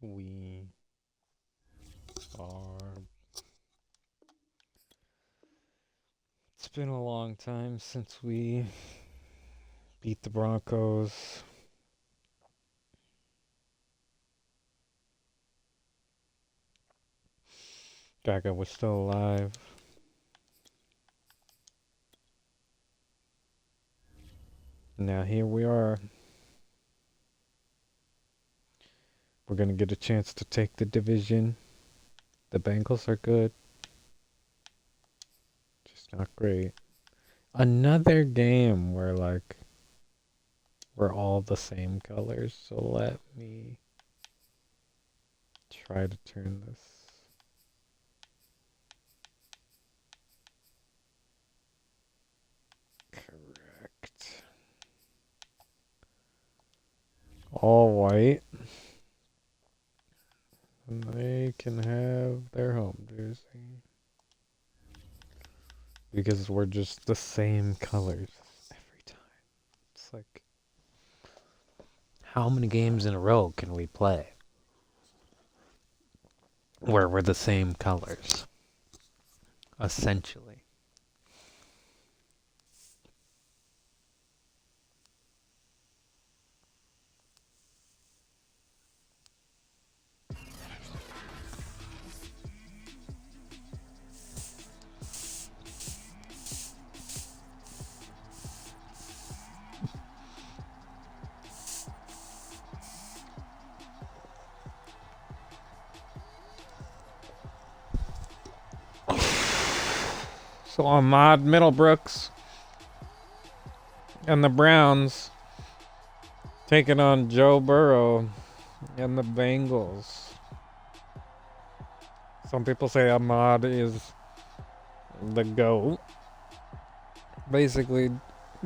We are. It's been a long time since we beat the Broncos. Gaga was still alive. Now here we are. We're gonna get a chance to take the division. The Bengals are good. Just not great. Another game where we're all the same colors, so let me try to turn this. Correct. All white. And they can have their home jersey. Because we're just the same colors every time. It's like, how many games in a row can we play where we're the same colors? Essentially. So Ahmad Middlebrooks and the Browns taking on Joe Burrow and the Bengals. Some people say Ahmad is the GOAT. Basically,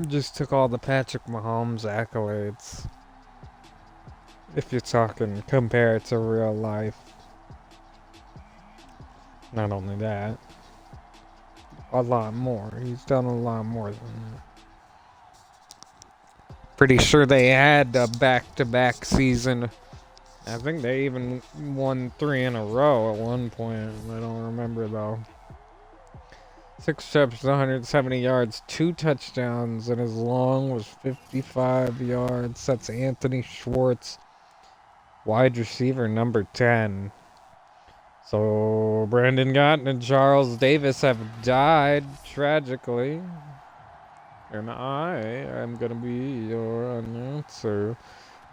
just took all the Patrick Mahomes accolades. If you're talking, compare it to real life. Not only that, a lot more. He's done a lot more than that. Pretty sure they had a back-to-back season. I think they even won 3 in a row at one point. I don't remember though. 6 trips, 170 yards, 2 touchdowns, and his long was 55 yards. That's Anthony Schwartz, wide receiver number 10. So Brandon Gott and Charles Davis have died tragically. And I am going to be your announcer,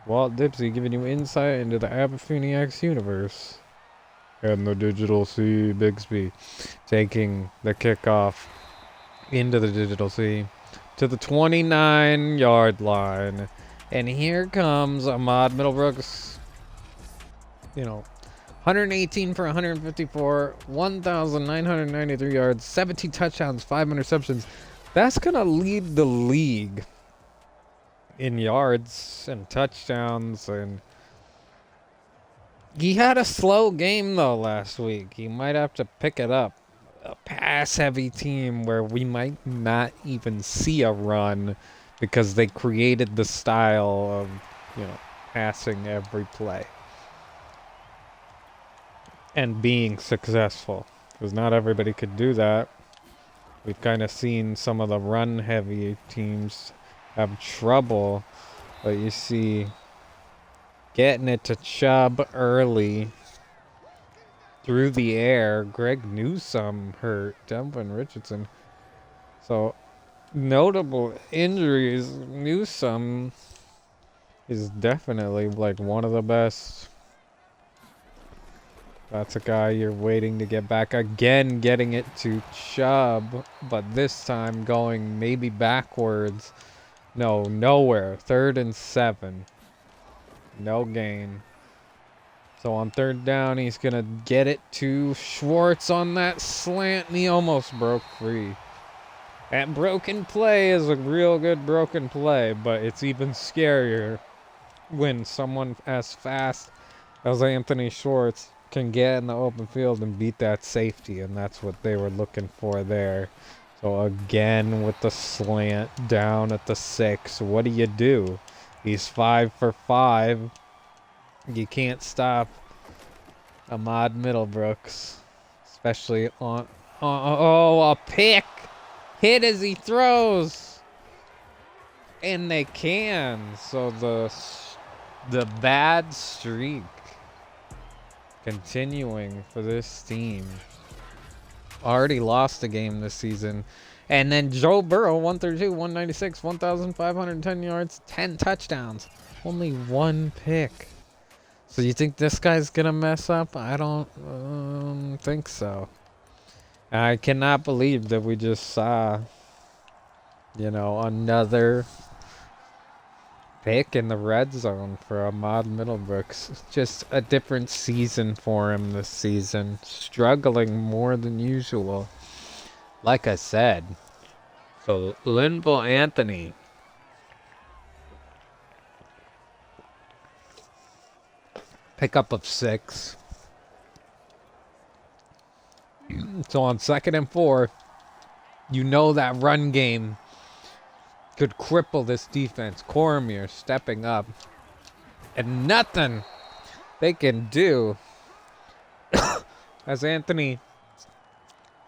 Walt Dipsey, giving you insight into the Aberfuniacs universe. And the Digital Sea Bixby taking the kickoff into the Digital Sea to the 29-yard line. And here comes Ahmad Middlebrooks. 118 for 154, 1,993 yards, 17 touchdowns, 5 interceptions. That's going to lead the league in yards and touchdowns. And he had a slow game, though, last week. He might have to pick it up. A pass-heavy team where we might not even see a run because they created the style of, passing every play and being successful, because not everybody could do that. We've kind of seen some of the run-heavy teams have trouble, but you see getting it to Chubb early through the air. Greg Newsome hurt, Devin Richardson. So, notable injuries. Newsome is definitely one of the best. That's a guy you're waiting to get back. Again, getting it to Chubb, but this time going maybe backwards. No, nowhere. 3rd and 7. No gain. So on 3rd down, he's going to get it to Schwartz on that slant, and he almost broke free. That broken play is a real good broken play, but it's even scarier when someone as fast as Anthony Schwartz can get in the open field and beat that safety, and that's what they were looking for there. So again with the slant down at the 6, what do? He's 5 for 5. You can't stop Ahmad Middlebrooks, especially on. Oh, a pick hit as he throws, and they can. So the bad streak continuing for this team. Already lost a game this season. And then Joe Burrow, 132, 196, 1,510 yards, 10 touchdowns. Only one pick. So you think this guy's going to mess up? I don't think so. I cannot believe that we just saw, another pick in the red zone for Ahmad Middlebrooks. Just a different season for him this season. Struggling more than usual. Like I said. So, Linville Anthony. Pickup of 6. So on 2nd and 4, that run game could cripple this defense. Cormier stepping up. And nothing they can do as Anthony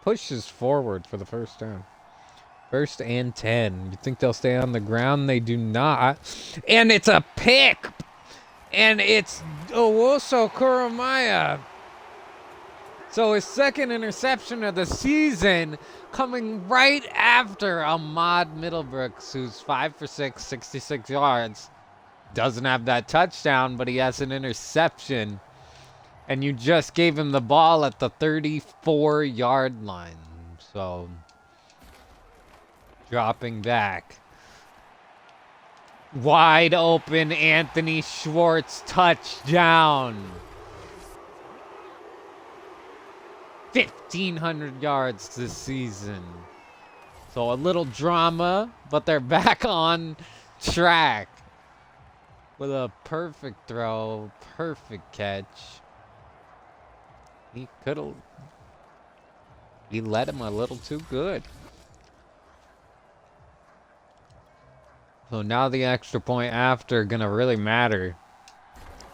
pushes forward for the first down. 1st and 10. You think they'll stay on the ground? They do not. And it's a pick. And it's Owoso Kurumaya. So his 2nd interception of the season coming right after Ahmad Middlebrooks, who's 5 for 6, 66 yards. Doesn't have that touchdown, but he has an interception. And you just gave him the ball at the 34-yard line. So, dropping back. Wide open Anthony Schwartz touchdown. 1,500 yards this season. So a little drama, but they're back on track. With a perfect throw, perfect catch. He led him a little too good. So now the extra point after gonna really matter.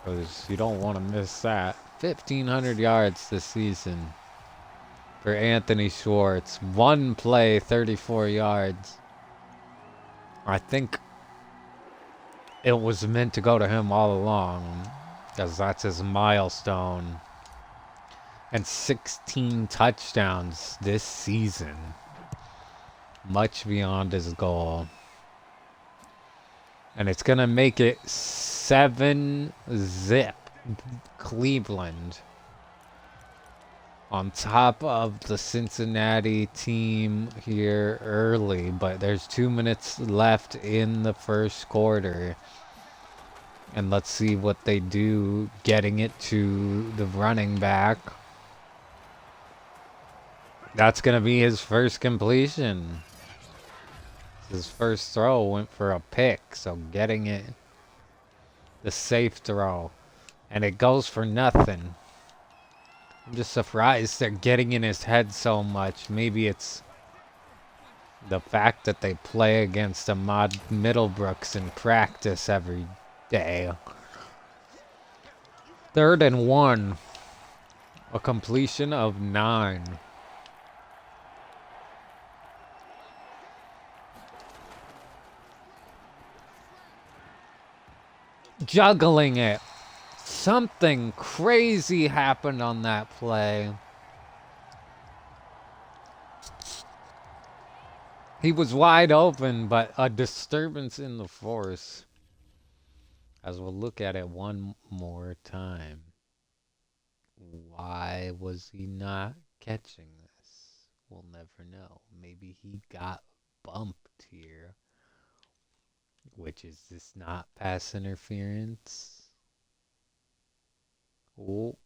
Because you don't want to miss that. 1,500 yards this season for Anthony Schwartz. One play, 34 yards. I think it was meant to go to him all along. Because that's his milestone. And 16 touchdowns this season. Much beyond his goal. And it's going to make it 7-zip Cleveland. On top of the Cincinnati team here early. But there's 2 minutes left in the first quarter. And let's see what they do getting it to the running back. That's going to be his first completion. His first throw went for a pick, so getting it, the safe throw, and it goes for nothing. I'm just surprised they're getting in his head so much. Maybe it's the fact that they play against Ahmad Middlebrooks in practice every day. 3rd and 1, a completion of 9. Juggling it. Something crazy happened on that play. He was wide open, but a disturbance in the force. As we'll look at it one more time. Why was he not catching this? We'll never know. Maybe he got bumped here. Which is this not pass interference? Oh.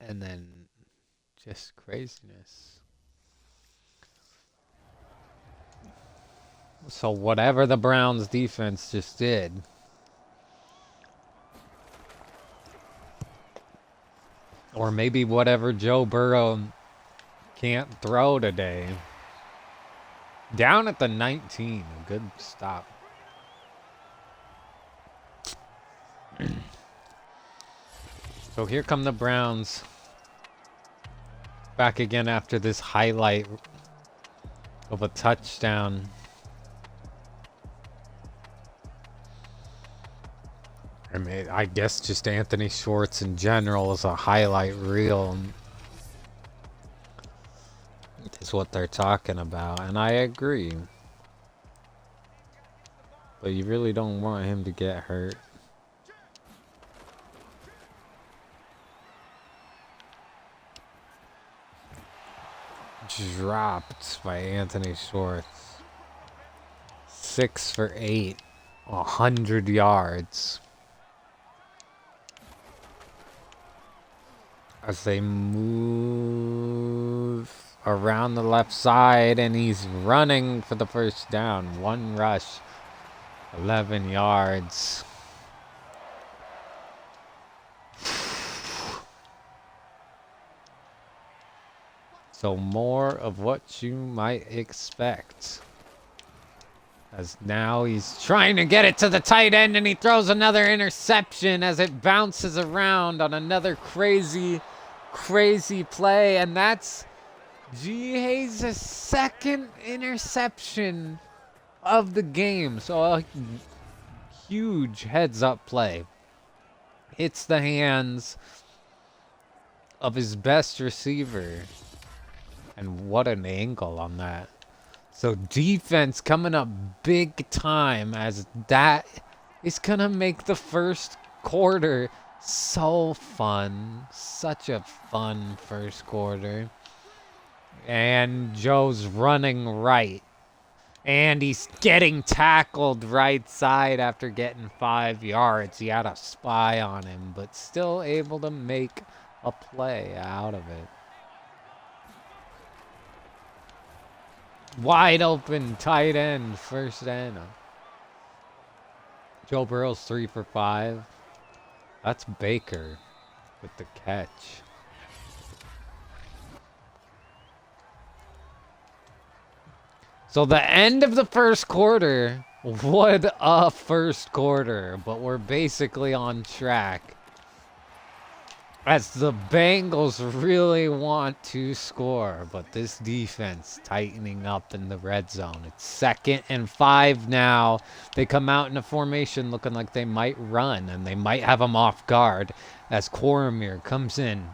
And then just craziness. So whatever the Browns defense just did. Or maybe whatever Joe Burrow can't throw today. Down at the 19. A good stop. So here come the Browns. Back again after this highlight of a touchdown. I mean, I guess just Anthony Schwartz in general is a highlight reel. Is what they're talking about, and I agree. But you really don't want him to get hurt. Dropped by Anthony Schwartz. 6 for 8. 100 yards. As they move around the left side, and he's running for the first down. One rush. 11 yards. So more of what you might expect. As now he's trying to get it to the tight end, and he throws another interception as it bounces around on another crazy play. And that's G. Hayes' second interception of the game. So a huge heads-up play. Hits the hands of his best receiver. And what an angle on that. So defense coming up big time, as that is going to make the first quarter so fun. Such a fun first quarter. And Joe's running right. And he's getting tackled right side after getting 5 yards. He had a spy on him, but still able to make a play out of it. Wide open tight end, first end. Joe Burrow's 3 for 5. That's Baker with the catch. So the end of the first quarter. What a first quarter. But we're basically on track. As the Bengals really want to score, but this defense tightening up in the red zone. It's 2nd and 5 now. They come out in a formation looking like they might run, and they might have them off guard as Cormier comes in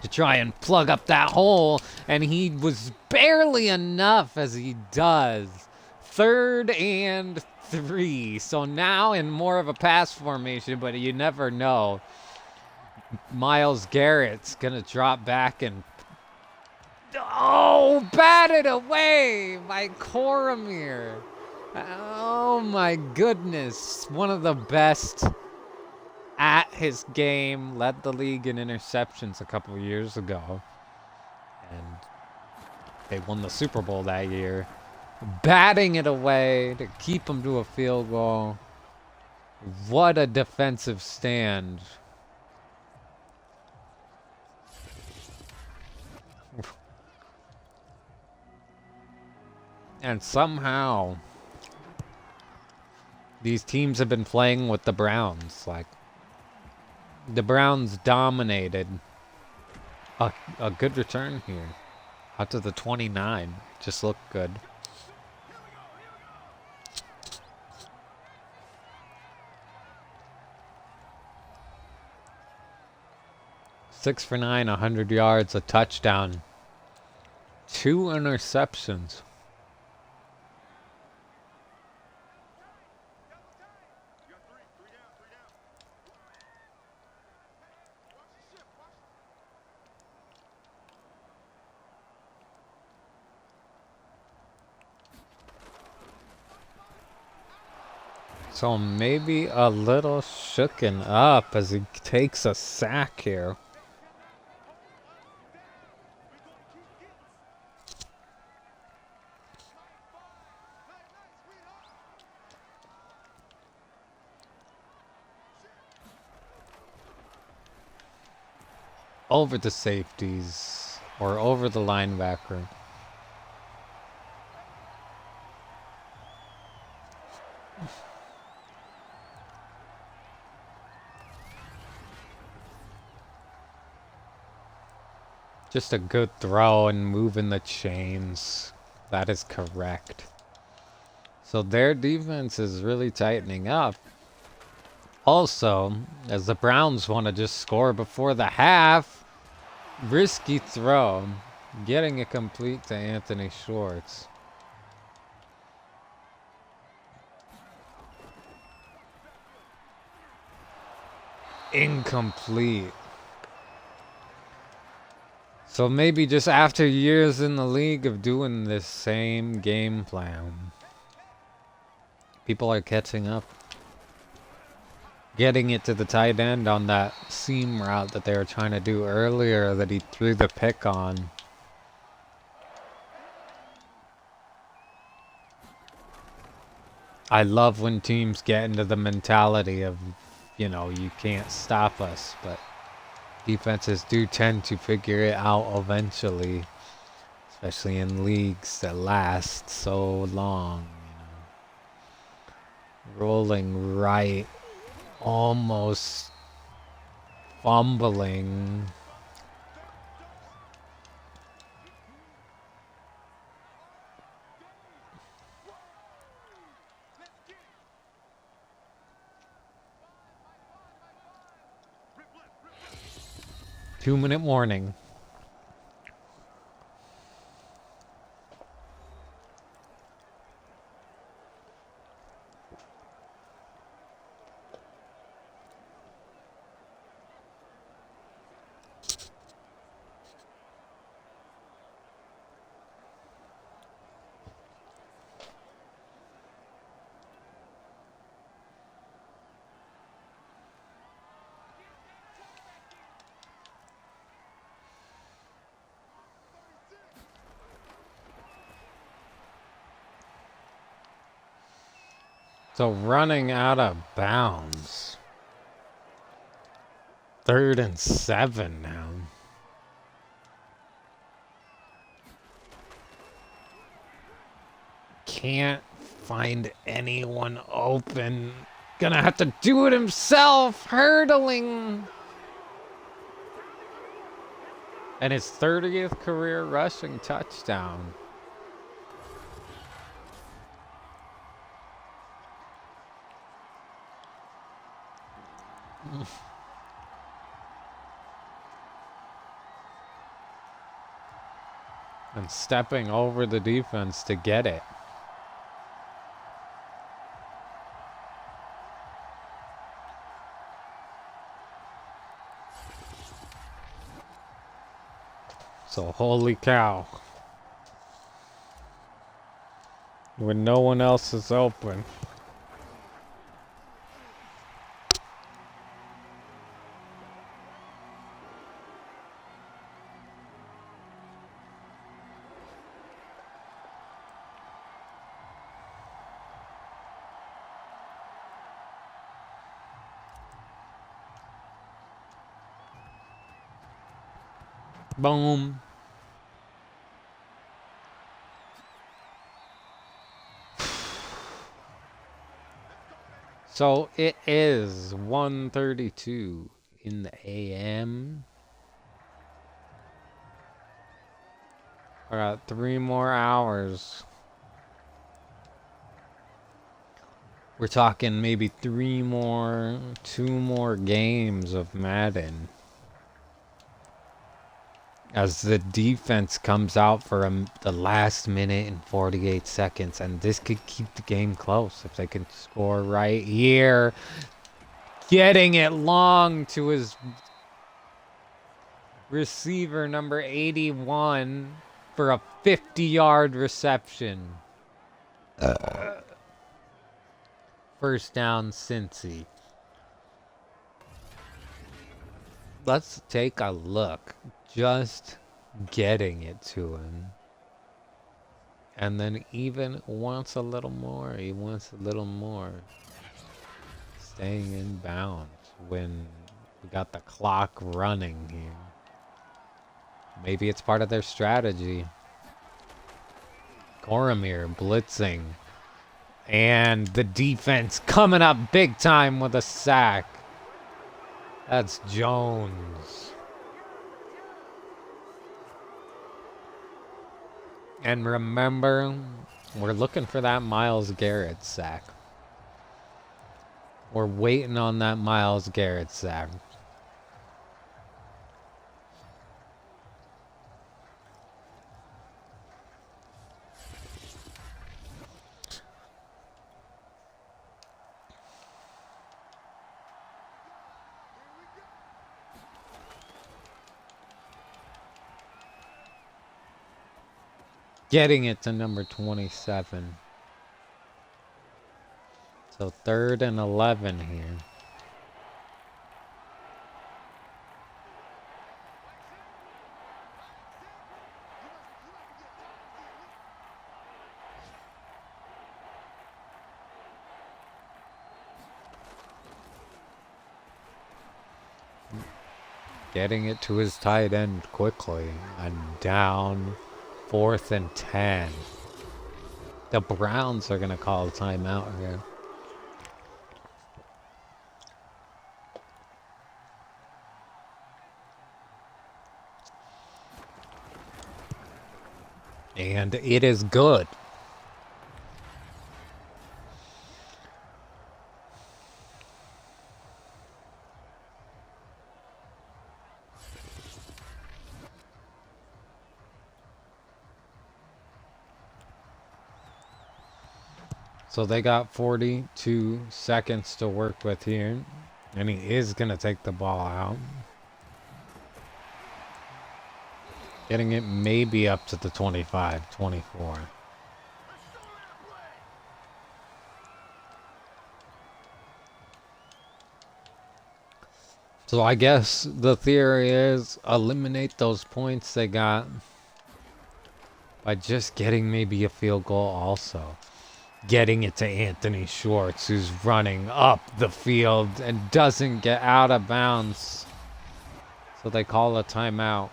to try and plug up that hole, and he was barely enough as he does. 3rd and 3. So now in more of a pass formation, but you never know. Myles Garrett's gonna drop back and batted away by Cormier. Oh my goodness, one of the best at his game. Led the league in interceptions a couple of years ago, and they won the Super Bowl that year. Batting it away to keep him to a field goal. What a defensive stand. And somehow these teams have been playing with the Browns. Like, the Browns dominated. A good return here. Out to the 29. Just looked good. Six for 9, 100 yards, a touchdown. 2 interceptions. So maybe a little shooken up as he takes a sack here. Over the safeties or over the linebacker. Just a good throw and moving the chains. That is correct. So their defense is really tightening up. Also, as the Browns want to just score before the half, risky throw. Getting it complete to Anthony Schwartz. Incomplete. So maybe just after years in the league of doing this same game plan, people are catching up. Getting it to the tight end on that seam route that they were trying to do earlier that he threw the pick on. I love when teams get into the mentality of, you know, you can't stop us, but defenses do tend to figure it out eventually, especially in leagues that last so long. You know. Rolling right, almost fumbling. Two-minute warning. So running out of bounds. 3rd and 7 now. Can't find anyone open. Gonna have to do it himself. Hurdling. And his 30th career rushing touchdown. And stepping over the defense to get it. So holy cow. When no one else is open. Boom. So it is 1:32 in the AM. I got 3 more hours. We're talking maybe 2 more games of Madden. As the defense comes out for the last minute and 48 seconds. And this could keep the game close if they can score right here. Getting it long to his receiver, number 81, for a 50-yard reception. First down, Cincy. Let's take a look. Just getting it to him. And then even wants a little more. He wants a little more. Staying in bounds when we got the clock running here. Maybe it's part of their strategy. Coromir blitzing. And the defense coming up big time with a sack. That's Jones. And remember, we're looking for that Myles Garrett sack. We're waiting on that Myles Garrett sack. Getting it to number 27. So 3rd and 11 here. Getting it to his tight end quickly. And down 4th and 10. The Browns are going to call a timeout here. And it is good. So they got 42 seconds to work with here. And he is going to take the ball out. Getting it maybe up to the 25, 24. So I guess the theory is eliminate those points they got by just getting maybe a field goal also. Getting it to Anthony Schwartz, who's running up the field and doesn't get out of bounds. So they call a timeout.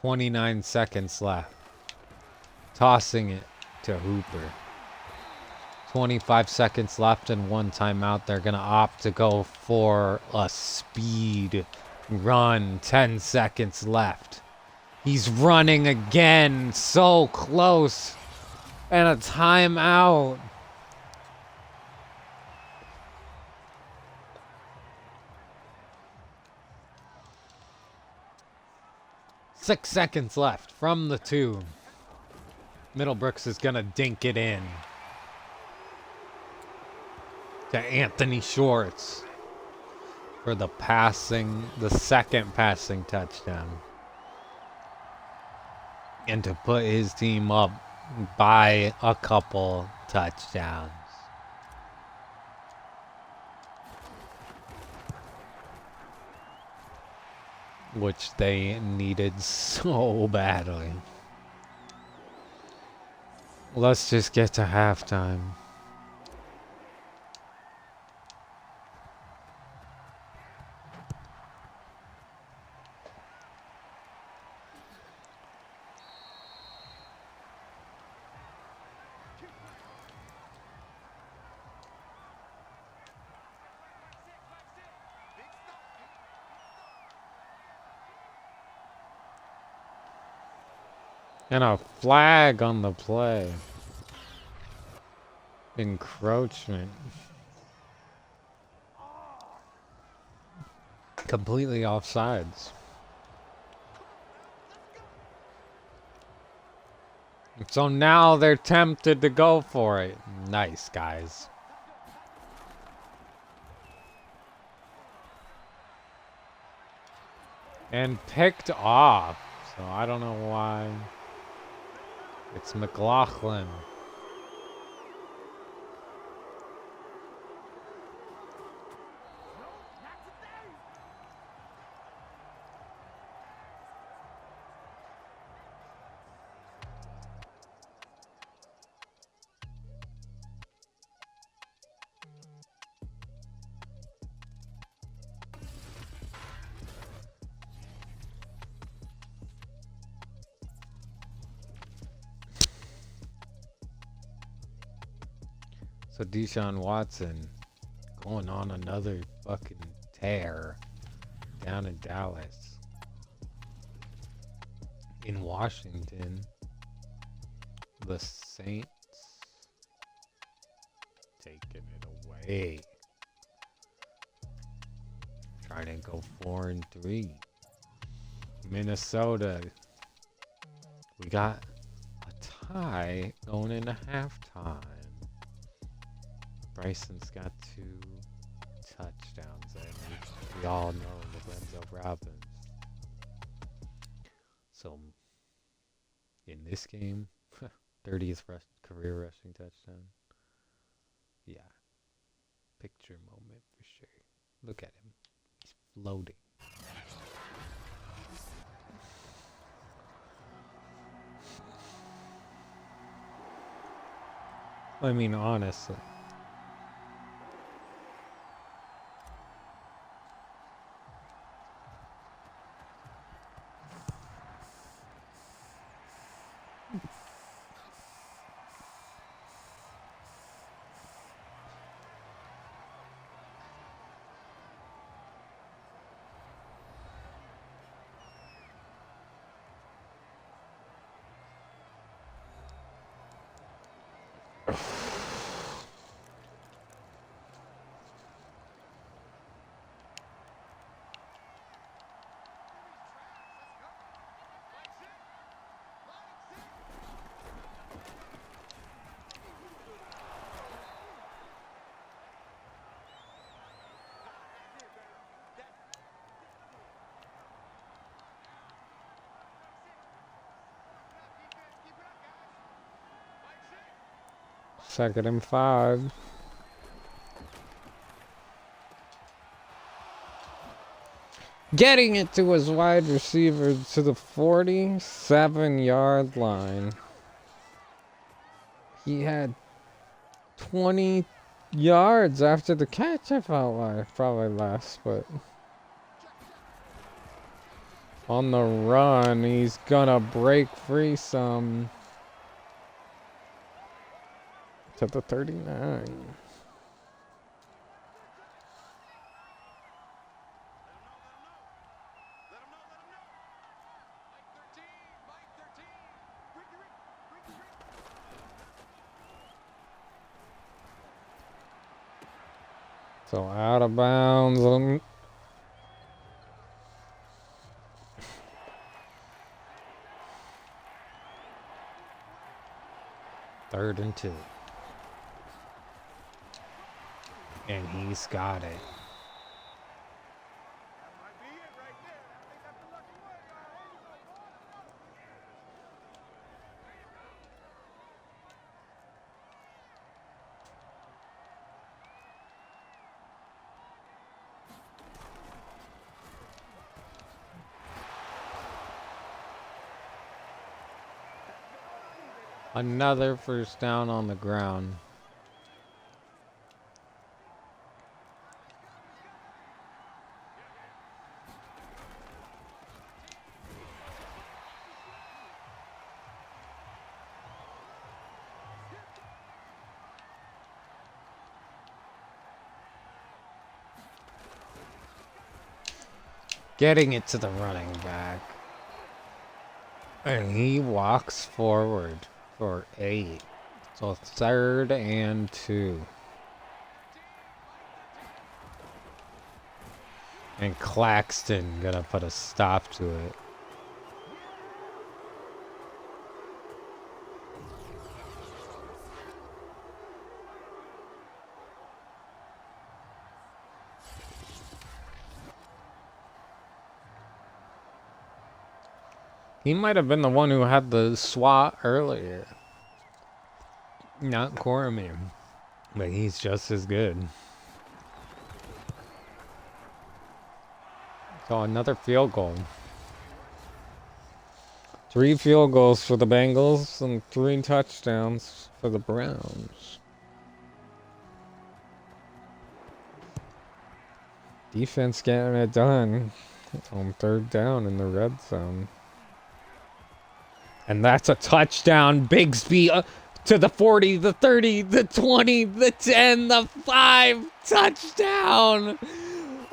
"29 seconds left. Tossing it to Hooper. 25 seconds left and 1 timeout. They're going to opt to go for a speed run. 10 seconds left. He's running again. So close. And a timeout. Six seconds left from the 2. Middlebrooks is going to dink it in to Anthony Schwartz for the second passing touchdown. And to put his team up by a couple touchdowns. Which they needed so badly. Let's just get to halftime. And a flag on the play. Encroachment. Completely offsides. So now they're tempted to go for it. Nice, guys. And picked off. So I don't know why. It's McLaughlin. So Deshaun Watson going on another fucking tear down in Dallas. In Washington, the Saints taking it away. Trying to go 4-3. Minnesota, we got a tie going into halftime. Bryson's got 2 touchdowns, and we all know Lorenzo Robbins. So, in this game, 30th career rushing touchdown. Yeah, picture moment for sure. Look at him. He's floating. I mean, honestly. Second and 5. Getting it to his wide receiver to the 47-yard line. He had 20 yards after the catch, I felt like. Probably less, but... on the run, he's gonna break free some... to the 39. So out of bounds. 3rd and 2. And he's got it. Another first down on the ground. Getting it to the running back. And he walks forward for 8. So 3rd and 2. And Claxton gonna put a stop to it. He might have been the one who had the swat earlier. Not Cormier. But he's just as good. So another field goal. 3 field goals for the Bengals and 3 touchdowns for the Browns. Defense getting it done on 3rd down in the red zone. And that's a touchdown. Bigsby To the 40, the 30, the 20, the 10, the 5. Touchdown.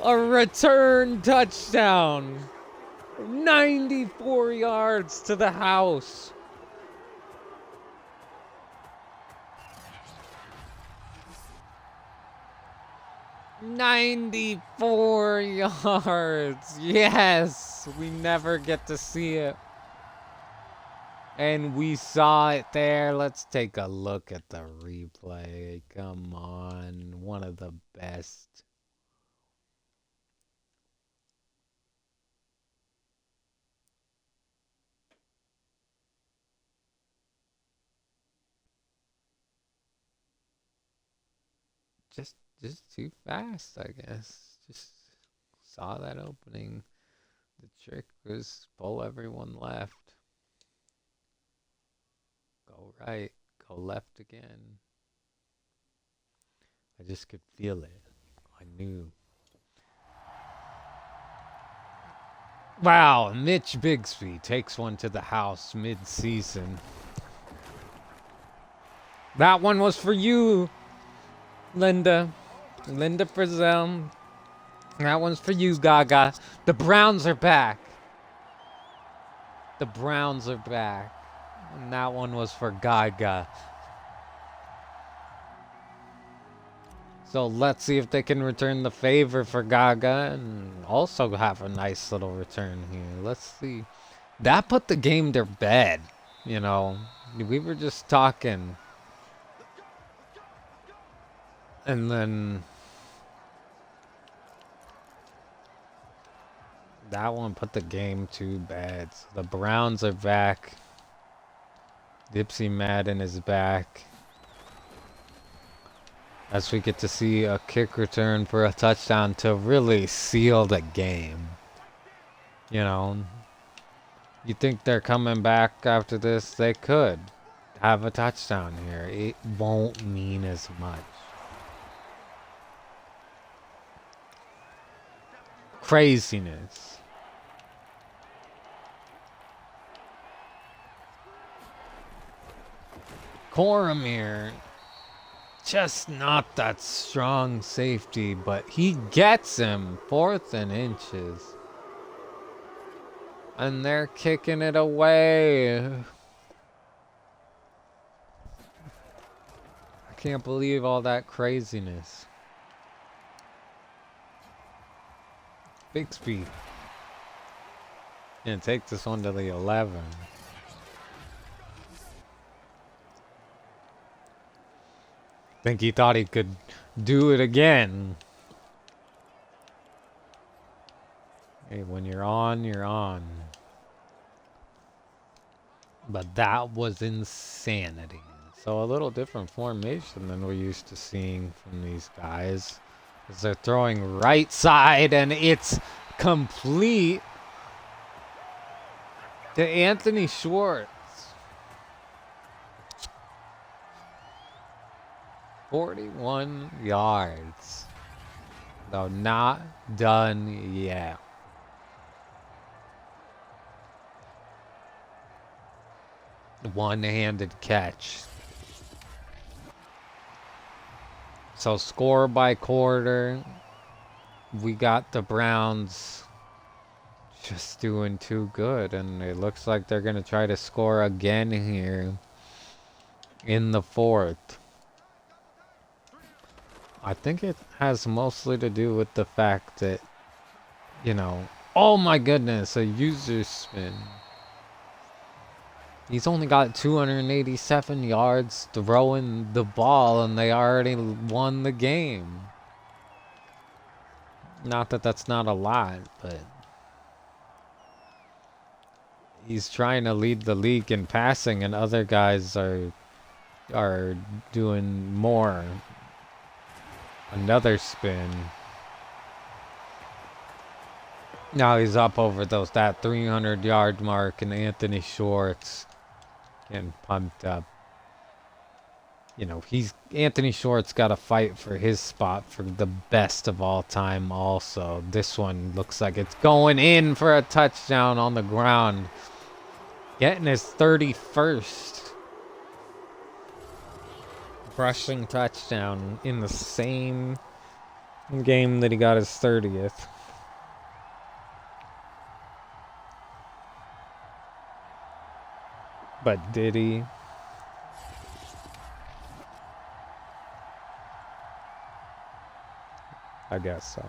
A return touchdown. 94 yards to the house. "94 yards. Yes, we never get to see it. And we saw it there. Let's take a look at the replay. Come on. One of the best. Just too fast, I guess. Just saw that opening. The trick was pull everyone left. Go right, go left again. I just could feel it. I knew. Wow, Mitch Bigsby takes one to the house mid-season. That one was for you, Linda. Linda Frizzell. That one's for you, Gaga. The Browns are back. The Browns are back. And that one was for Gaga. So let's see if they can return the favor for Gaga and also have a nice little return here. Let's see. That put the game to bed, you know. We were just talking. And then that one put the game to bed. So the Browns are back. Dipsey Madden is back. As we get to see a kick return for a touchdown to really seal the game. You know, you think they're coming back after this? They could have a touchdown here. It won't mean as much. Craziness. Cormier, just not that strong safety, but he gets him 4th and inches. And they're kicking it away. I can't believe all that craziness. Bixby. And take this one to the 11. Think he thought he could do it again. Hey, when you're on, you're on. But that was insanity. So a little different formation than we're used to seeing from these guys. As they're throwing right side and it's complete to Anthony Schwartz. 41 yards. Though not done yet. One-handed catch. So score by quarter. We got the Browns just doing too good. And it looks like they're going to try to score again here in the 4th. I think it has mostly to do with the fact that, you know, oh my goodness, a user spin. He's only got 287 yards throwing the ball, and they already won the game. Not that that's not a lot, but he's trying to lead the league in passing, and other guys are doing more. Another spin. Now he's up over that 300-yard mark, and Anthony Schwartz getting pumped up. You know, Anthony Schwartz got to fight for his spot for the best of all time also. This one looks like it's going in for a touchdown on the ground. Getting his 31st. crushing touchdown in the same game that he got his 30th. But did he? I guess so.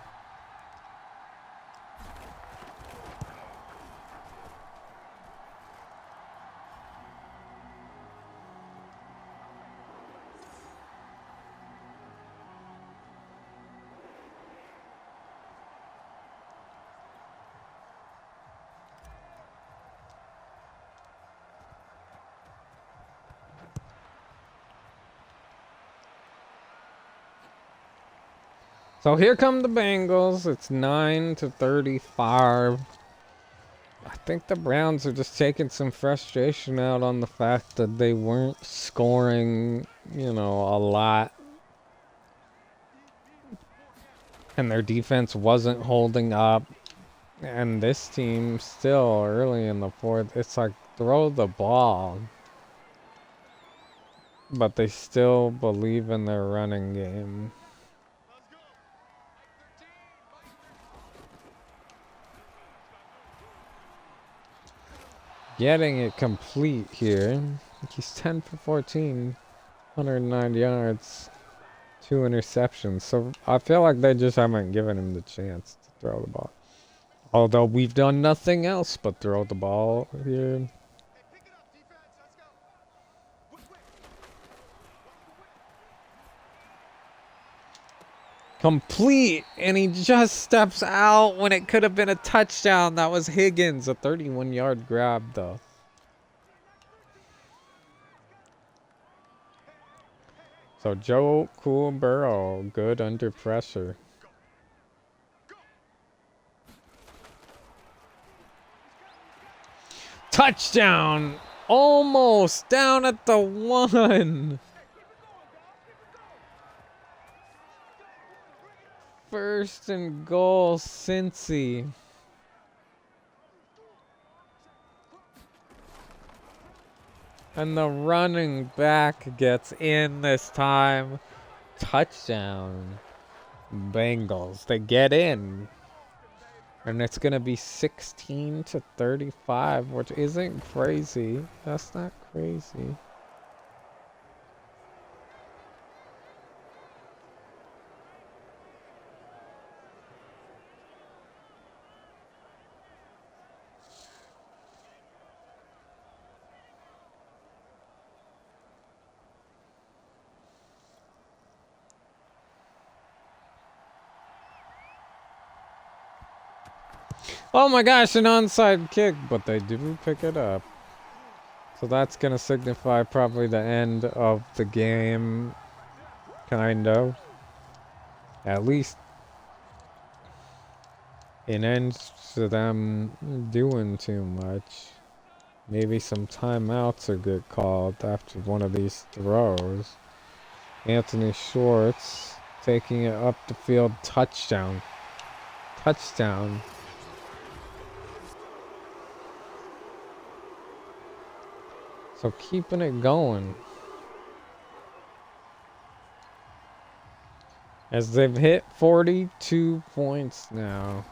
So here come the Bengals. It's 9-35. I think the Browns are just taking some frustration out on the fact that they weren't scoring, you know, a lot. And their defense wasn't holding up. And this team still early in the fourth, it's like throw the ball. But they still believe in their running game. Getting it complete here. He's 10 for 14, 109 yards, 2 interceptions. So I feel like they just haven't given him the chance to throw the ball. Although we've done nothing else but throw the ball here. Complete, and he just steps out when it could have been a touchdown. That was Higgins, a 31-yard grab, though. So Joe Burrow, good under pressure. Touchdown! Almost down at the 1. First and goal, Cincy. And the running back gets in this time. Touchdown. Bengals. They get in. And it's going to be 16-35, which isn't crazy. That's not crazy. Oh my gosh, an onside kick, but they do pick it up. So that's going to signify probably the end of the game, kind of. At least it ends to them doing too much. Maybe some timeouts will get called after one of these throws. Anthony Schwartz taking it up the field, touchdown. Touchdown. So keeping it going. As they've hit 42 points now.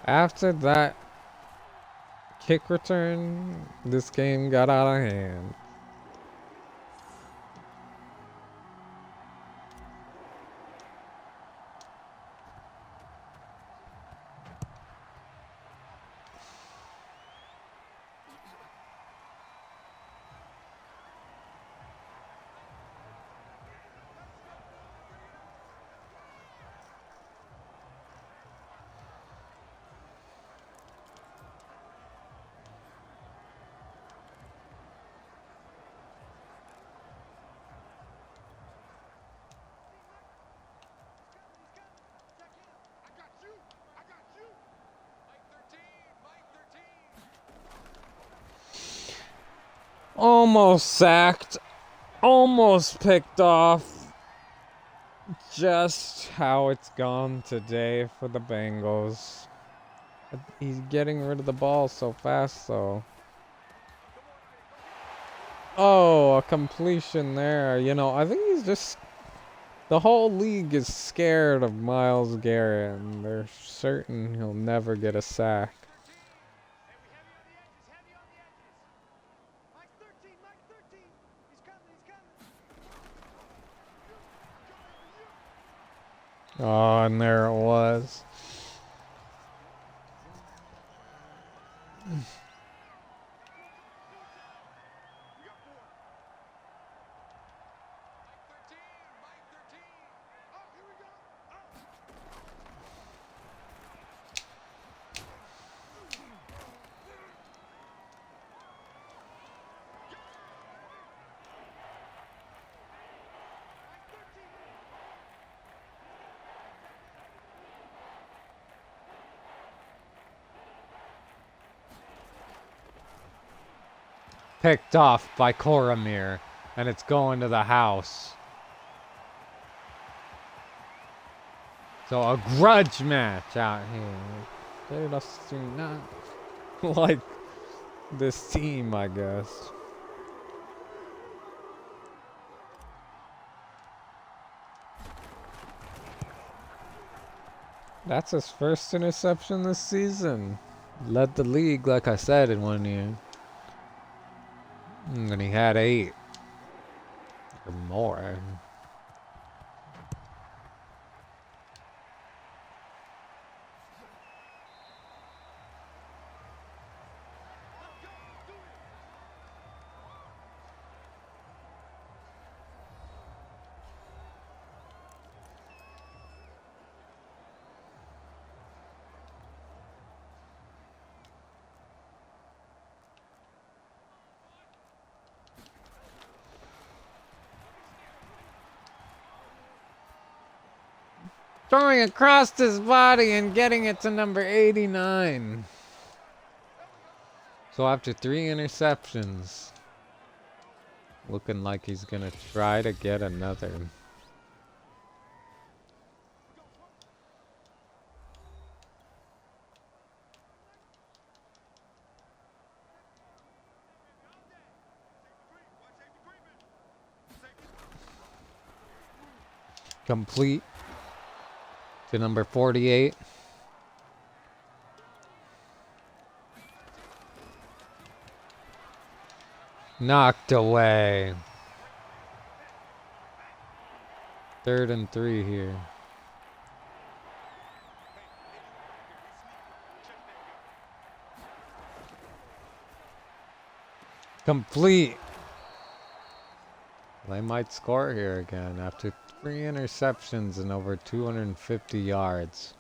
After that kick return, this game got out of hand. Almost sacked. Almost picked off. Just how it's gone today for the Bengals. He's getting rid of the ball so fast, though. Oh, a completion there. You know, I think he's just... The whole league is scared of Myles Garrett, and they're certain he'll never get a sack. Oh, and there it was. Picked off by Coromir, and it's going to the house. So a grudge match out here. They just do not like this team, I guess. That's his first interception this season. Led the league, like I said, in 1 year. And he had 8 or more. Throwing across his body and getting it to number 89. So after 3 interceptions, looking like he's going to try to get another. Complete to number 48. Knocked away. 3rd and 3 here. Complete. They might score here again after 3 interceptions and over 250 yards.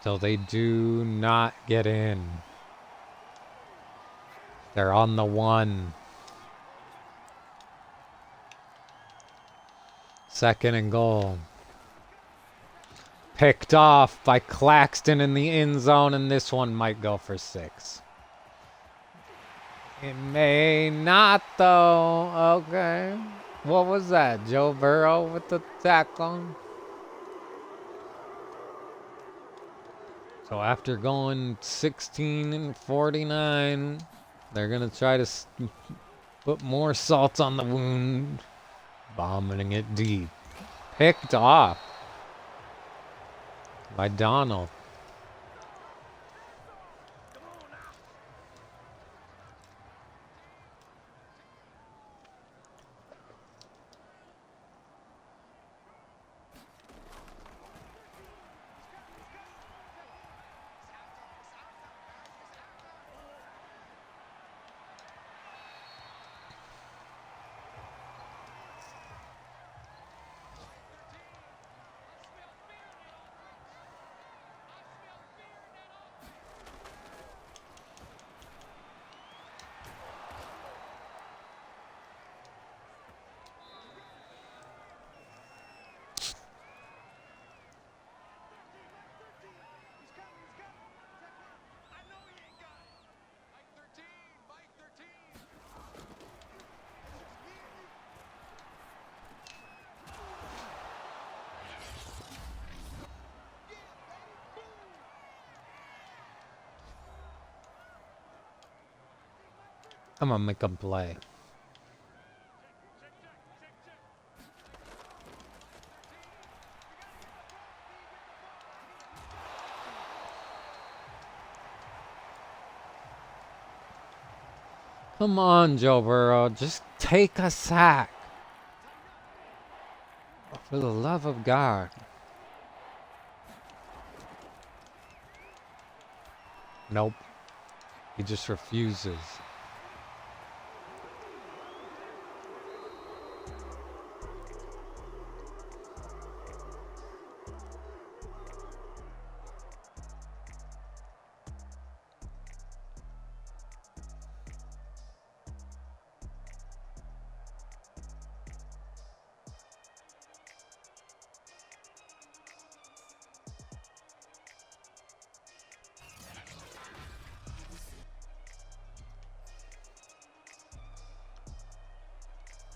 So they do not get in. They're on the 1. 2nd and goal. Picked off by Claxton in the end zone, and this one might go for 6. It may not, though. Okay. What was that? Joe Burrow with the tackle? So after going 16 and 49, they're going to try to put more salt on the wound. Bombing it deep. Picked off by Donald. I'm gonna make him play. Come on, Joe Burrow. Just take a sack. For the love of God. Nope. He just refuses.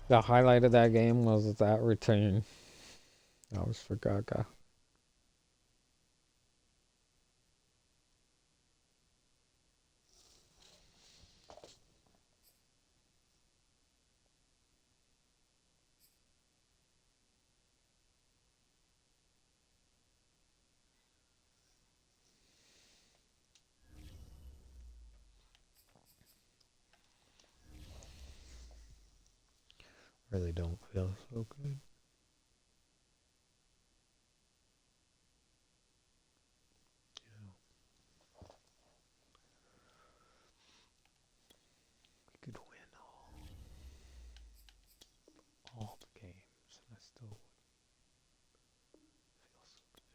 The highlight of that game was that return. That was for Gaga. Really don't feel so good. We could win all the games, and I still wouldn't feel so good.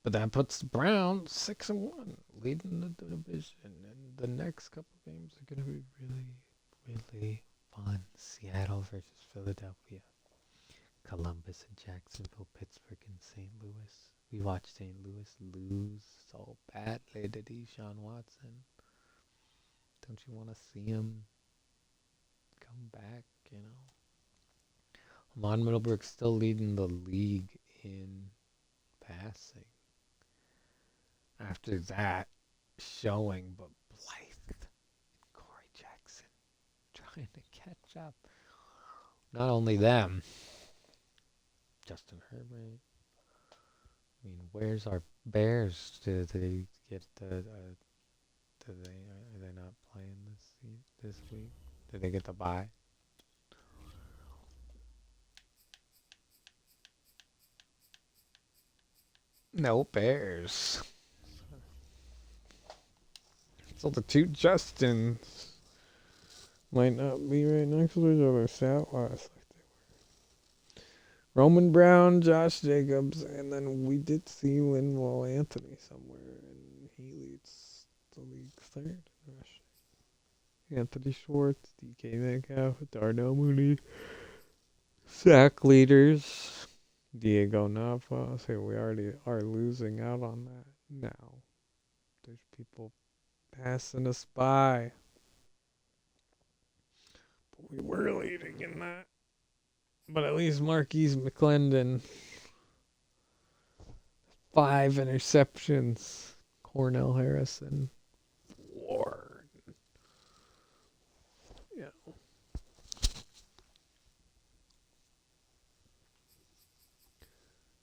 But that puts the Browns 6-1, leading the division, and the next couple games are gonna be really, really fun. Seattle versus Philadelphia, Columbus and Jacksonville, Pittsburgh and St. Louis. We watched St. Louis lose so badly to Deshaun Watson. Don't you want to see him come back, you know? Von Middlebrooks still leading the league in passing. After that showing, but Blythe and Corey Jackson trying to catch up. Not only them, Justin Herbert. I mean, where's our Bears? Do they get the? Are they not playing this week? Did they get the bye? No Bears. So the two Justins might not be right next to each other stat wise like they were. Roman Brown, Josh Jacobs, and then we did see Linval Anthony somewhere, and he leads the league third in rushing. Anthony Schwartz, DK Metcalf, Darnell Mooney, sack leaders, Diego Nava. So we already are losing out on that now. There's people passing us by. But we were leading in that. But at least Marquise McClendon, 5 interceptions. Cornell Harrison, 4. Yeah.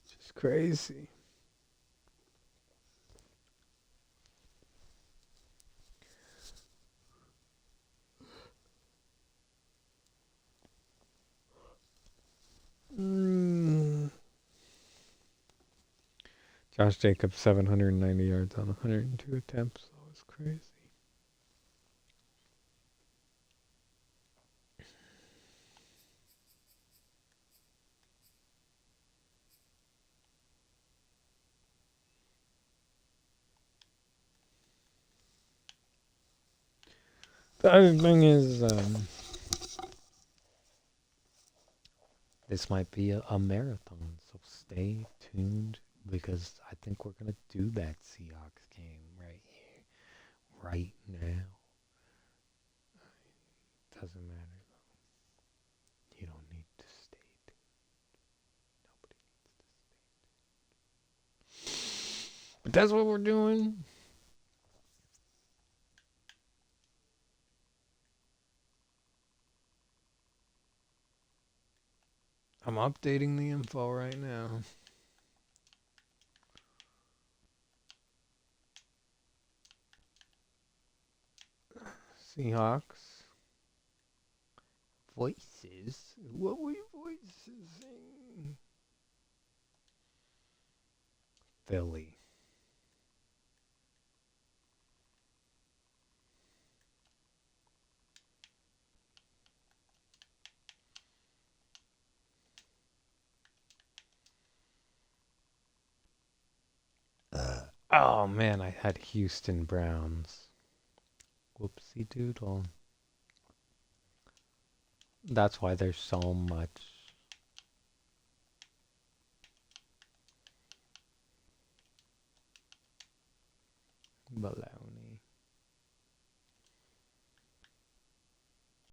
Just crazy. Josh Jacobs, 790 yards on 102 attempts. That was crazy. The other thing is, this might be a marathon, so stay tuned because I think we're going to do that Seahawks game right here, right now. Doesn't matter though. You don't need to stay tuned. Nobody needs to stay tuned. That's what we're doing. I'm updating the info right now. Seahawks. Voices? What were your voices saying? Philly. Oh man, I had Houston Browns. Whoopsie doodle. That's why there's so much. Baloney.